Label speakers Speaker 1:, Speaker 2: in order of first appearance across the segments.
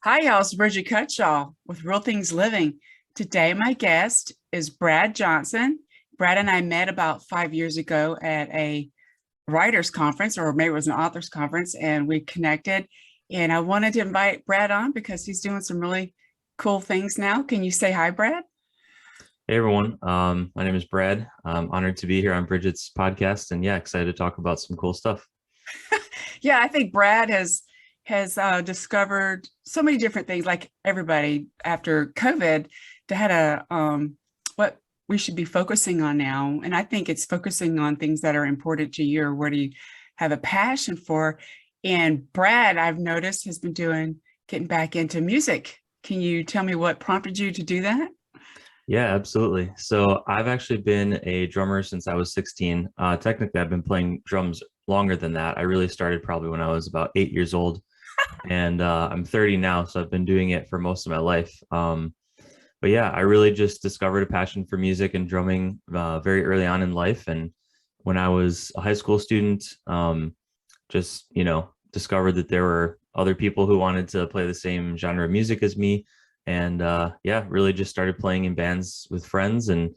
Speaker 1: Hi, y'all. It's Brigitte with Real Things Living. Today, my guest is Brad Johnson. Brad and I met about 5 years ago at a writers conference, or maybe it was an authors conference, and we connected. And I wanted to invite Brad on because he's doing some really cool things now. Can you say hi, Brad?
Speaker 2: Hey everyone, my name is Brad. I'm honored to be here on Bridget's podcast, and yeah, excited to talk about some cool stuff.
Speaker 1: Yeah, I think Brad has discovered so many different things. Like everybody after COVID, they had a what we should be focusing on now, and I think it's focusing on things that are important to you or what do you have a passion for. And Brad, I've noticed, has been getting back into music. Can you tell me what prompted you to do that?
Speaker 2: Yeah, absolutely. So I've actually been a drummer since I was 16. Technically, I've been playing drums longer than that. I really started probably when I was about 8 years old, and I'm 30 now, so I've been doing it for most of my life. But yeah, I really just discovered a passion for music and drumming very early on in life. And when I was a high school student, just discovered that there were other people who wanted to play the same genre of music as me, and yeah, really just started playing in bands with friends and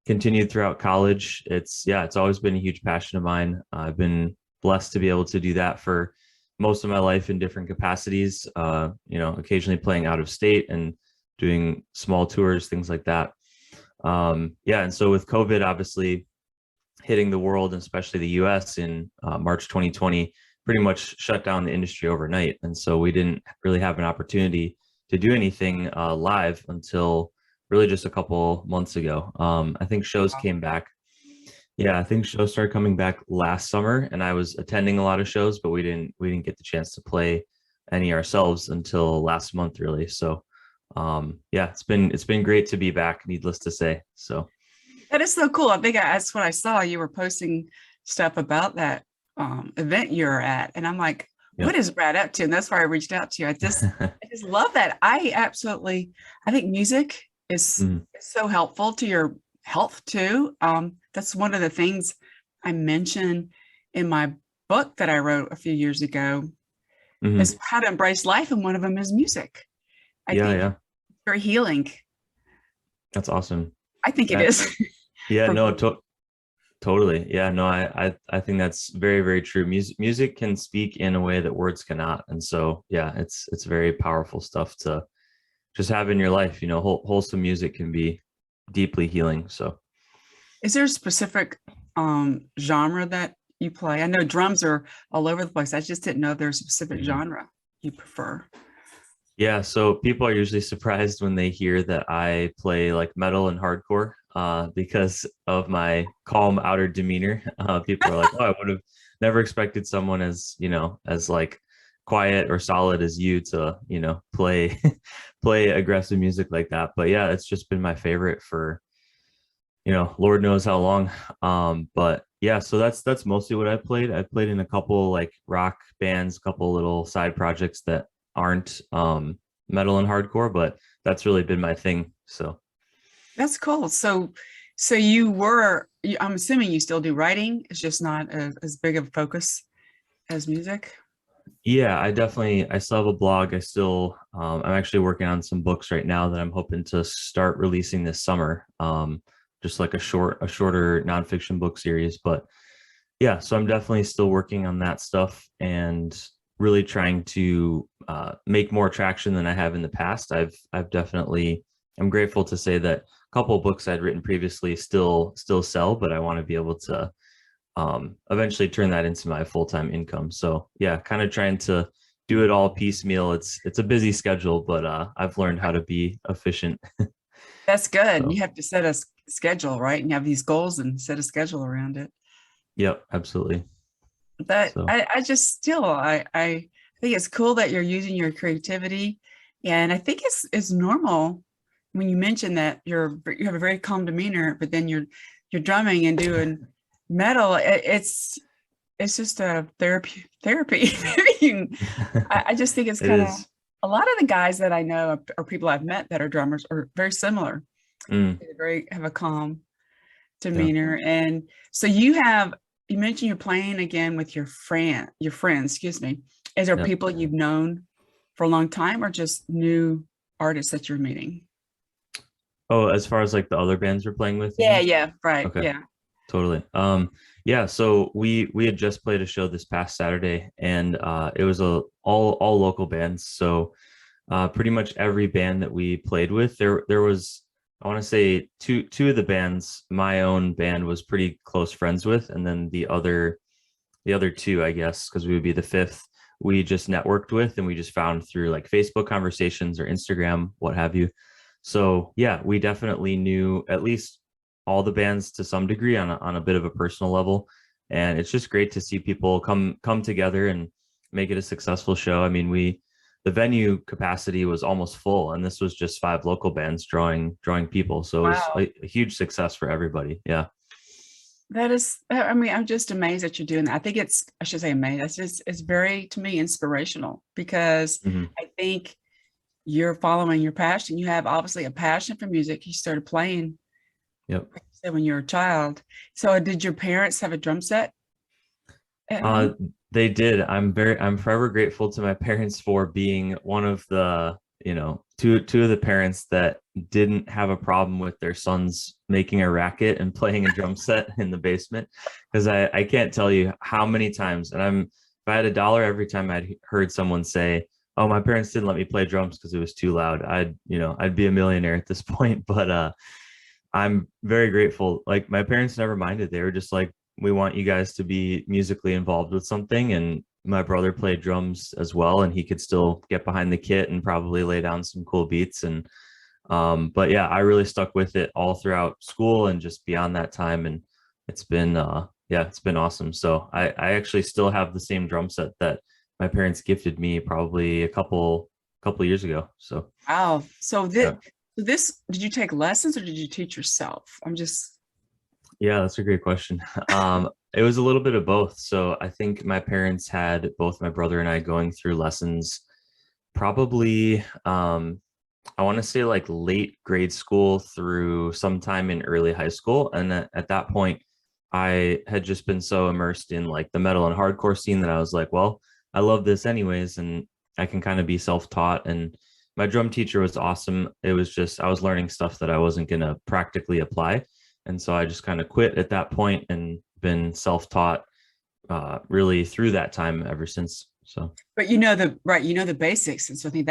Speaker 2: continued throughout college. It's always been a huge passion of mine. I've been blessed to be able to do that for most of my life in different capacities, occasionally playing out of state and doing small tours, things like that. Yeah, and so with COVID obviously hitting the world, and especially the US in March 2020, pretty much shut down the industry overnight. And so we didn't really have an opportunity to do anything live until really just a couple months ago. I think shows came back. Yeah, I think shows started coming back last summer, and I was attending a lot of shows, but we didn't get the chance to play any ourselves until last month, really. So yeah, it's been great to be back, needless to say. So
Speaker 1: That is so cool. I think that's what I saw. You were posting stuff about that event you're at, and I'm like,
Speaker 2: yeah.
Speaker 1: what is Brad up to? And that's why I reached out to you. I just love that. I think music
Speaker 2: Mhm.
Speaker 1: is so helpful to your health too. That's one of the things I mentioned in my book that I wrote a few years ago is
Speaker 2: Mhm.
Speaker 1: how to embrace life, and one of them is music. I
Speaker 2: Yeah,
Speaker 1: think
Speaker 2: yeah,
Speaker 1: very healing.
Speaker 2: that's awesome.
Speaker 1: I think it
Speaker 2: That
Speaker 1: is
Speaker 2: yeah,
Speaker 1: for
Speaker 2: no,
Speaker 1: me.
Speaker 2: totally. Yeah, no, I think that's very, very true. Music can speak in a way that words cannot. And so, yeah, it's very powerful stuff to just have in your life. Wholesome music can be deeply healing. So,
Speaker 1: Is there a specific genre that you play? I know drums are all over the place. I just didn't know if there's a specific
Speaker 2: mhm.
Speaker 1: genre you prefer.
Speaker 2: Yeah, so people are usually surprised when they hear that I play like metal and hardcore because of my calm outer demeanor. People are like, "Oh, I would have never expected someone as like quiet or solid as you to, play play aggressive music like that." But yeah, it's just been my favorite for, Lord knows how long. But yeah, so that's mostly what I played. I played in a couple like rock bands, a couple little side projects that aren't metal and hardcore, but that's really been my thing. So
Speaker 1: That's cool. So I'm assuming you still do writing. It's just not as big of a focus as music.
Speaker 2: yeah, I still have a blog. I'm actually working on some books right now that I'm hoping to start releasing this summer. Just like a shorter nonfiction book series. But yeah, so I'm definitely still working on that stuff and really trying to make more traction than I have in the past. I'm grateful to say that a couple of books I'd written previously still sell, but I want to be able to eventually turn that into my full-time income. So yeah, kind of trying to do it all piecemeal. It's a busy schedule, but I've learned how to be efficient.
Speaker 1: That's good. You
Speaker 2: So
Speaker 1: have to set a schedule, right? And you have these goals and set a schedule around it.
Speaker 2: yep, absolutely.
Speaker 1: But
Speaker 2: So
Speaker 1: I just still I think it's cool that you're using your creativity, and I think it's normal when you mention that you have a very calm demeanor, but then you're drumming and doing metal. It's just a therapy. I mean, I just think it's
Speaker 2: it
Speaker 1: kind of
Speaker 2: is.
Speaker 1: a lot of the guys that I know or people I've met that are drummers are very similar.
Speaker 2: Mm,
Speaker 1: They very have a calm
Speaker 2: yeah.
Speaker 1: demeanor. And so you mentioned you're playing again with your friends, excuse me. Is there
Speaker 2: Yep.
Speaker 1: people you've known for a long time, or just new artists that you're meeting?
Speaker 2: Oh, as far as like the other bands we're playing with, you
Speaker 1: Yeah,
Speaker 2: mean?
Speaker 1: yeah, right.
Speaker 2: Okay,
Speaker 1: Yeah.
Speaker 2: totally. Yeah, so we had just played a show this past Saturday, and it was a all local bands. So pretty much every band that we played with, there was, I want to say, two of the bands my own band was pretty close friends with, and then the other two, I guess, because we would be the fifth, we just networked with, and we just found through like Facebook conversations or Instagram, what have you. So yeah, we definitely knew at least all the bands to some degree on a bit of a personal level. And it's just great to see people come together and make it a successful show. I mean, the venue capacity was almost full, and this was just five local bands drawing people. So it was
Speaker 1: Wow.
Speaker 2: a huge success for everybody. Yeah.
Speaker 1: That is, I mean, I'm just amazed that you're doing that. I think I should say amazed. It's very, to me, inspirational, because
Speaker 2: Mhm.
Speaker 1: I think you're following your passion. You have obviously a passion for music. You started playing,
Speaker 2: Yep.
Speaker 1: like you said, when you were a child. So did your parents have a drum set at
Speaker 2: Uh,
Speaker 1: home?
Speaker 2: they did. I'm forever grateful to my parents for being one of the, two of the parents that didn't have a problem with their sons making a racket and playing a drum set in the basement. Because I can't tell you how many times, and if I had a dollar every time I'd heard someone say, "Oh, my parents didn't let me play drums because it was too loud," I'd be a millionaire at this point. But I'm very grateful. Like, my parents never minded. They were just like, we want you guys to be musically involved with something. And my brother played drums as well, and he could still get behind the kit and probably lay down some cool beats. And but yeah, I really stuck with it all throughout school and just beyond that time. And it's been yeah, it's been awesome. So I actually still have the same drum set that my parents gifted me probably a couple years ago. So
Speaker 1: Wow. So
Speaker 2: yeah.
Speaker 1: did you take lessons, or did you teach yourself? I'm just,
Speaker 2: Yeah, that's a great question. It was a little bit of both. So I think my parents had both my brother and I going through lessons probably, I want to say like late grade school through sometime in early high school. And at that point, I had just been so immersed in like the metal and hardcore scene that I was like, well, I love this anyways, and I can kind of be self-taught. And my drum teacher was awesome. It was just I was learning stuff that I wasn't going to practically apply. And so I just kind of quit at that point and been self-taught really through that time ever since. So
Speaker 1: but you know the basics. And so I think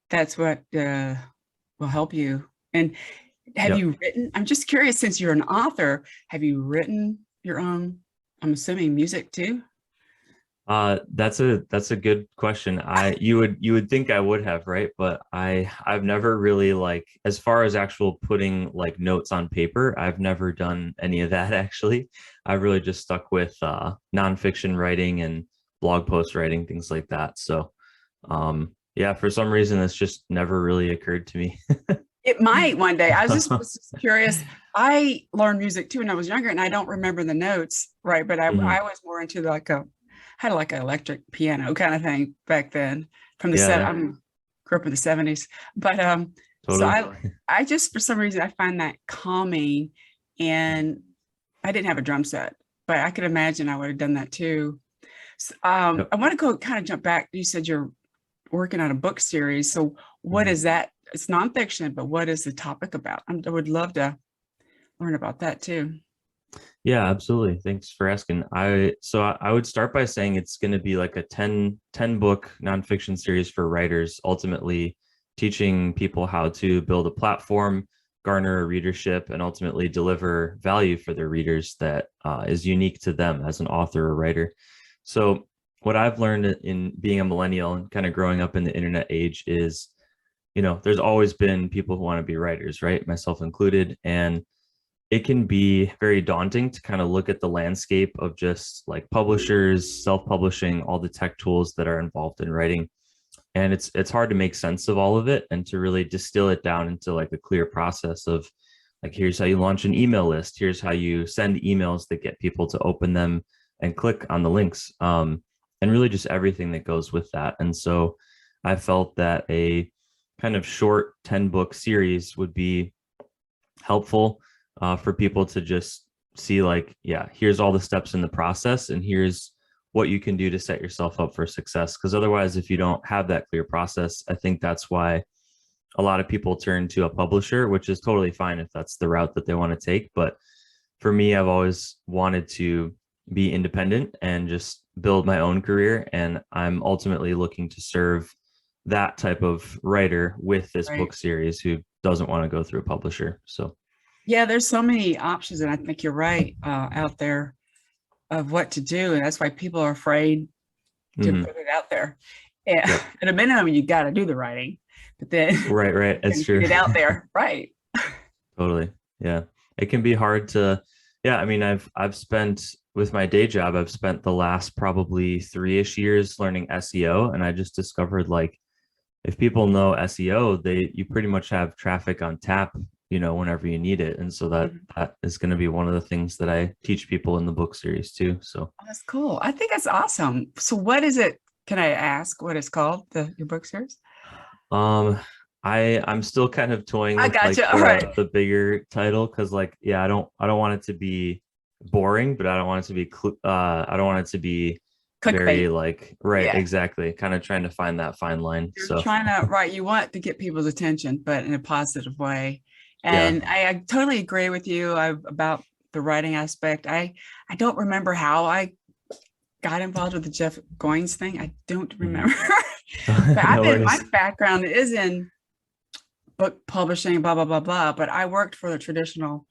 Speaker 1: that's what will help you. And have
Speaker 2: yep.
Speaker 1: you written, I'm just curious, since you're an author, have you written your own, I'm assuming, music too?
Speaker 2: That's a good question. You would think I would have, right? But I've never really, like, as far as actual putting like notes on paper, I've never done any of that actually. I've really just stuck with nonfiction writing and blog post writing, things like that. So yeah, for some reason it's just never really occurred to me.
Speaker 1: It might one day. Was just curious. I learned music too when I was younger, and I don't remember the notes, right? But
Speaker 2: Mhm.
Speaker 1: I was more into like had like an electric piano kind of thing back then from the
Speaker 2: Yeah,
Speaker 1: set.
Speaker 2: yeah,
Speaker 1: I'm grew up in the 70s. But so
Speaker 2: totally.
Speaker 1: I just, for some reason, I find that calming. And I didn't have a drum set, but I could imagine I would have done that too.
Speaker 2: Yep.
Speaker 1: I want to go kind of jump back. You said you're working on a book series. So what
Speaker 2: Mhm.
Speaker 1: is that? It's nonfiction, but what is the topic about? I would love to learn about that too.
Speaker 2: Yeah, absolutely. Thanks for asking. I would start by saying it's going to be like a ten book nonfiction series for writers, ultimately teaching people how to build a platform, garner a readership, and ultimately deliver value for their readers that is unique to them as an author or writer. So what I've learned in being a millennial and kind of growing up in the internet age is, there's always been people who want to be writers, right? Myself included. And it can be very daunting to kind of look at the landscape of just like publishers, self-publishing, all the tech tools that are involved in writing. And it's hard to make sense of all of it and to really distill it down into like a clear process of like, here's how you launch an email list, here's how you send emails that get people to open them and click on the links, and really just everything that goes with that. And so I felt that a kind of short 10-book series would be helpful for people to just see like, yeah, here's all the steps in the process, and here's what you can do to set yourself up for success. Because otherwise, if you don't have that clear process, I think that's why a lot of people turn to a publisher, which is totally fine if that's the route that they want to take. But for me, I've always wanted to be independent and just build my own career. And I'm ultimately looking to serve that type of writer with this
Speaker 1: Right.
Speaker 2: book series who doesn't want to go through a publisher. So
Speaker 1: Yeah, there's so many options, and I think you're right, out there of what to do, and that's why people are afraid to
Speaker 2: mhm.
Speaker 1: put it out there. Yeah,
Speaker 2: Yep.
Speaker 1: at a minimum, you got to do the writing, but then
Speaker 2: Right. That's
Speaker 1: and
Speaker 2: true.
Speaker 1: get it out there, right?
Speaker 2: Totally. Yeah. It can be hard to, yeah. I mean, I've spent with my day job, I've spent the last probably 3-ish years learning SEO. And I just discovered like if people know SEO, you pretty much have traffic on tap, whenever you need it. And so
Speaker 1: Mhm.
Speaker 2: that is going to be one of the things that I teach people in the book series too. So
Speaker 1: Oh, that's cool. I think that's awesome. So, what is it? Can I ask what it's called? Your book series?
Speaker 2: um I'm still kind of toying
Speaker 1: I
Speaker 2: with
Speaker 1: got
Speaker 2: like
Speaker 1: you. All right,
Speaker 2: the bigger title because like yeah, I don't want it to be boring, but I don't want it to be I don't want it to be very
Speaker 1: clickbait.
Speaker 2: like right,
Speaker 1: Yeah,
Speaker 2: exactly. Kind of trying to find that fine line.
Speaker 1: you're
Speaker 2: So
Speaker 1: trying to right. You want to get people's attention, but in a positive way.
Speaker 2: yeah.
Speaker 1: And I totally agree with you about the writing aspect. I don't remember how I got involved with the Jeff Goins thing. I don't
Speaker 2: Mhm.
Speaker 1: remember. But
Speaker 2: No
Speaker 1: my
Speaker 2: worries.
Speaker 1: background is in book publishing, blah, blah, blah, blah. But I worked for the traditional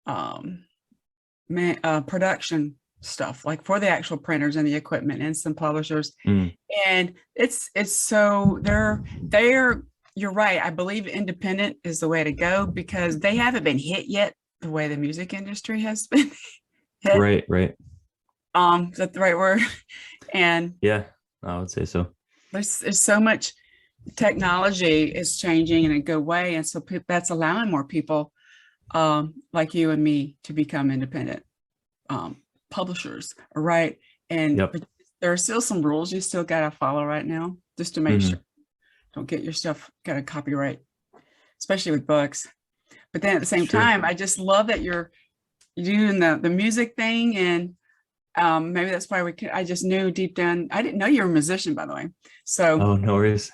Speaker 1: um, production stuff, like for the actual printers and the equipment and some publishers.
Speaker 2: Mm,
Speaker 1: And it's so they're you're right. I believe independent is the way to go because they haven't been hit yet the way the music industry has been hit.
Speaker 2: right.
Speaker 1: Is that the right word? And
Speaker 2: Yeah, I would say so.
Speaker 1: there's so much technology is changing in a good way, and so that's allowing more people like you and me to become independent um, publishers, right? And
Speaker 2: Yep.
Speaker 1: but there are still some rules you still got to follow right now, just to make sure
Speaker 2: Hmm.
Speaker 1: don't get your stuff got a copyright, especially with books. But then at the same
Speaker 2: Sure.
Speaker 1: time, I just love that you're doing the music thing, and maybe that's why I just knew deep down. I didn't know you were a musician, by the way. So
Speaker 2: Oh, no worries.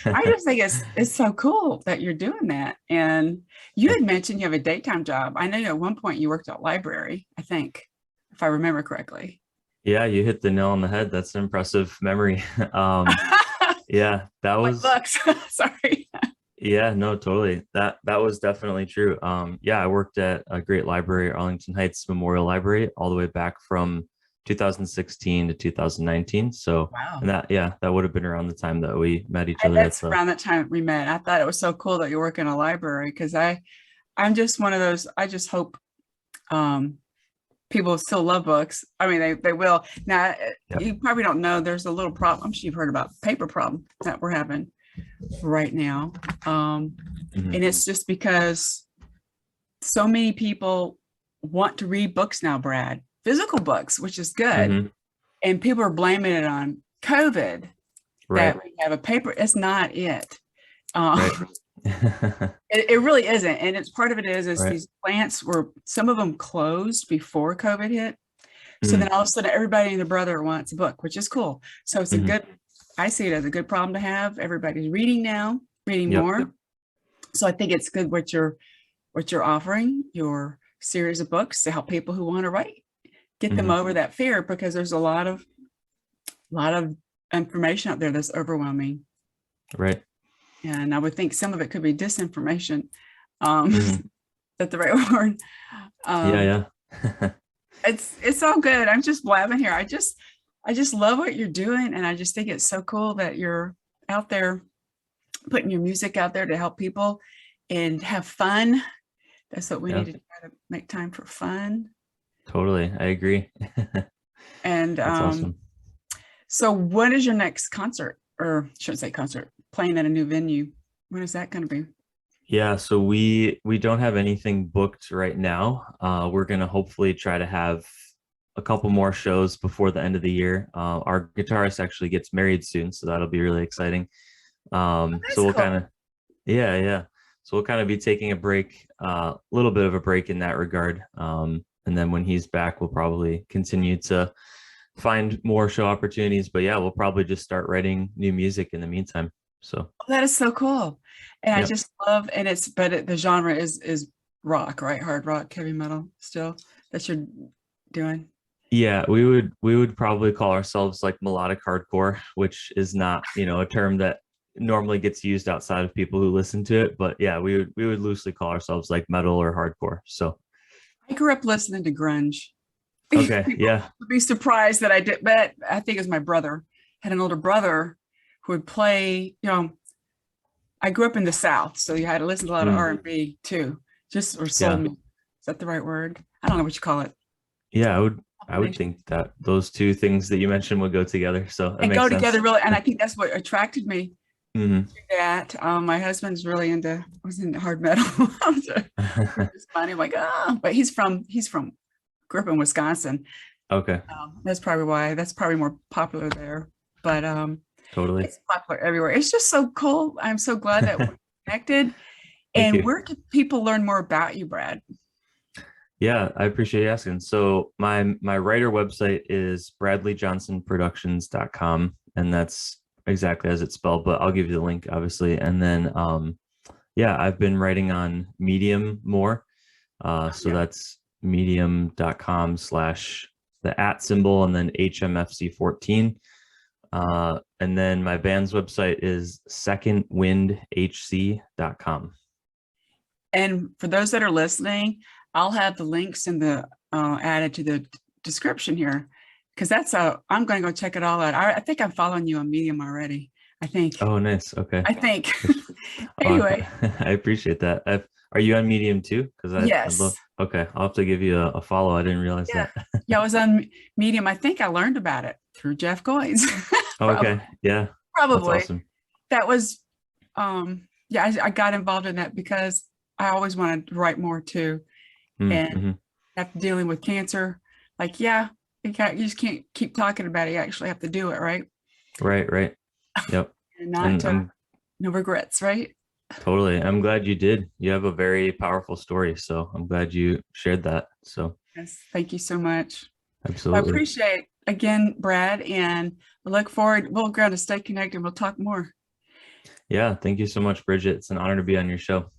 Speaker 1: I just think it's so cool that you're doing that. And you had mentioned you have a daytime job. I know at one point you worked at a library, I think, if I remember correctly.
Speaker 2: Yeah, you hit the nail on the head. That's an impressive memory. Yeah, that
Speaker 1: Like
Speaker 2: was
Speaker 1: books. Sorry.
Speaker 2: yeah, no, totally. That was definitely true. Yeah, I worked at a great library, Arlington Heights Memorial Library, all the way back from 2016 to 2019. So,
Speaker 1: Wow.
Speaker 2: and that would have been around the time that we met each
Speaker 1: And
Speaker 2: other at
Speaker 1: that's
Speaker 2: the
Speaker 1: around that time we met. I thought it was so cool that you work in a library because I'm just one of those, I just hope um people still love books. I mean, they will. Now,
Speaker 2: yeah.
Speaker 1: you probably don't know there's a little problem. I'm sure you've heard about paper problem that we're having right now.
Speaker 2: Mhm.
Speaker 1: And it's just because so many people want to read books now, Brad, physical books, which is good.
Speaker 2: Mhm.
Speaker 1: And people are blaming it on COVID that
Speaker 2: Right.
Speaker 1: we have a paper. It's not it.
Speaker 2: Right.
Speaker 1: It really isn't. And it's part of it is
Speaker 2: Right.
Speaker 1: these plants were, some of them closed before COVID hit. So then
Speaker 2: Mhm.
Speaker 1: all of a sudden everybody and their brother wants a book, which is cool. So it's a
Speaker 2: Mhm.
Speaker 1: good, I see it as a good problem to have. Everybody's reading now, reading
Speaker 2: Yep.
Speaker 1: more. So I think it's good what you're offering, your series of books to help people who want to write, get them
Speaker 2: Mhm.
Speaker 1: over that fear because there's a lot of information out there that's overwhelming.
Speaker 2: Right.
Speaker 1: And I would think some of it could be disinformation.
Speaker 2: Mhm.
Speaker 1: That's the right word.
Speaker 2: Yeah,
Speaker 1: Um,
Speaker 2: yeah.
Speaker 1: it's all good. I'm just blabbing here. I just love what you're doing, and I just think it's so cool that you're out there putting your music out there to help people and have fun. That's what we
Speaker 2: Yeah,
Speaker 1: need to try to make time for fun.
Speaker 2: totally. I agree.
Speaker 1: And
Speaker 2: That's awesome.
Speaker 1: so what is your next concert? Or shouldn't say concert, playing at a new venue. When is that going to be?
Speaker 2: Yeah, so we don't have anything booked right now. We're gonna hopefully try to have a couple more shows before the end of the year. Our guitarist actually gets married soon, so that'll be really exciting. So
Speaker 1: That's
Speaker 2: we'll
Speaker 1: cool.
Speaker 2: kind of yeah. So we'll kind of be taking a break, a little bit of a break in that regard. And then when he's back, we'll probably continue to find more show opportunities. But yeah, we'll probably just start writing new music in the meantime. So
Speaker 1: That is so cool. And I
Speaker 2: yeah.
Speaker 1: just love, and the genre is rock, right? Hard rock, heavy metal still that you're doing.
Speaker 2: Yeah, we would probably call ourselves like melodic hardcore, which is not, a term that normally gets used outside of people who listen to it. But yeah, we would loosely call ourselves like metal or hardcore. So
Speaker 1: I grew up listening to grunge.
Speaker 2: okay,
Speaker 1: People
Speaker 2: yeah.
Speaker 1: would be surprised that I did, but I think it was my brother. Had an older brother who would play, I grew up in the South, so you had to listen to a lot of
Speaker 2: Mm,
Speaker 1: R&B too, or soul
Speaker 2: yeah.
Speaker 1: music. Is that the right word? I don't know what you call it.
Speaker 2: Yeah, I would
Speaker 1: Combination.
Speaker 2: think that those two things that you mentioned would go together. So that
Speaker 1: And
Speaker 2: makes
Speaker 1: go
Speaker 2: sense.
Speaker 1: together really, and I think that's what attracted me
Speaker 2: Hmm.
Speaker 1: to that. My husband's really was into hard metal. It's funny, I'm like, but he's from grew up in Wisconsin.
Speaker 2: Okay,
Speaker 1: That's probably more popular there. But
Speaker 2: totally.
Speaker 1: it's popular everywhere. It's just so cool. I'm so glad that we're connected.
Speaker 2: Thank
Speaker 1: And
Speaker 2: you.
Speaker 1: where can people learn more about you, Brad?
Speaker 2: Yeah, I appreciate you asking. So my writer website is bradleyjohnsonproductions.com, and that's exactly as it's spelled, but I'll give you the link obviously. And then yeah, I've been writing on Medium more. So
Speaker 1: Yeah.
Speaker 2: that's medium.com/ the @ symbol and then HMFC14. And then my band's website is secondwindhc.com.
Speaker 1: And for those that are listening, I'll have the links in the added to the description here because I'm going to go check it all out. I think I'm following you on Medium already. I think.
Speaker 2: Oh, nice. Okay.
Speaker 1: I think.
Speaker 2: Oh,
Speaker 1: Anyway,
Speaker 2: I appreciate that. Are you on Medium too? Because I'd love.
Speaker 1: yes.
Speaker 2: Okay, I'll have to give you a follow. I didn't realize
Speaker 1: Yeah.
Speaker 2: that.
Speaker 1: Yeah, I was on Medium. I think I learned about it through Jeff Goins. Probably.
Speaker 2: Okay, yeah, that's
Speaker 1: Probably.
Speaker 2: awesome.
Speaker 1: That was yeah, I got involved in that because I always wanted to write more too. And
Speaker 2: Mm-hmm.
Speaker 1: after dealing with cancer, like, yeah, you just can't keep talking about it. You actually have to do it, right?
Speaker 2: Right, right. Yep.
Speaker 1: And not
Speaker 2: And I'm
Speaker 1: no regrets, right?
Speaker 2: totally. I'm glad you did. You have a very powerful story, so I'm glad you shared that. So
Speaker 1: Yes, thank you so much. I
Speaker 2: absolutely.
Speaker 1: appreciate again, Brad, and I look forward. We're going to stay connected. We'll talk more.
Speaker 2: Yeah. Thank you so much, Bridget. It's an honor to be on your show.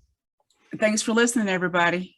Speaker 1: Thanks for listening, everybody.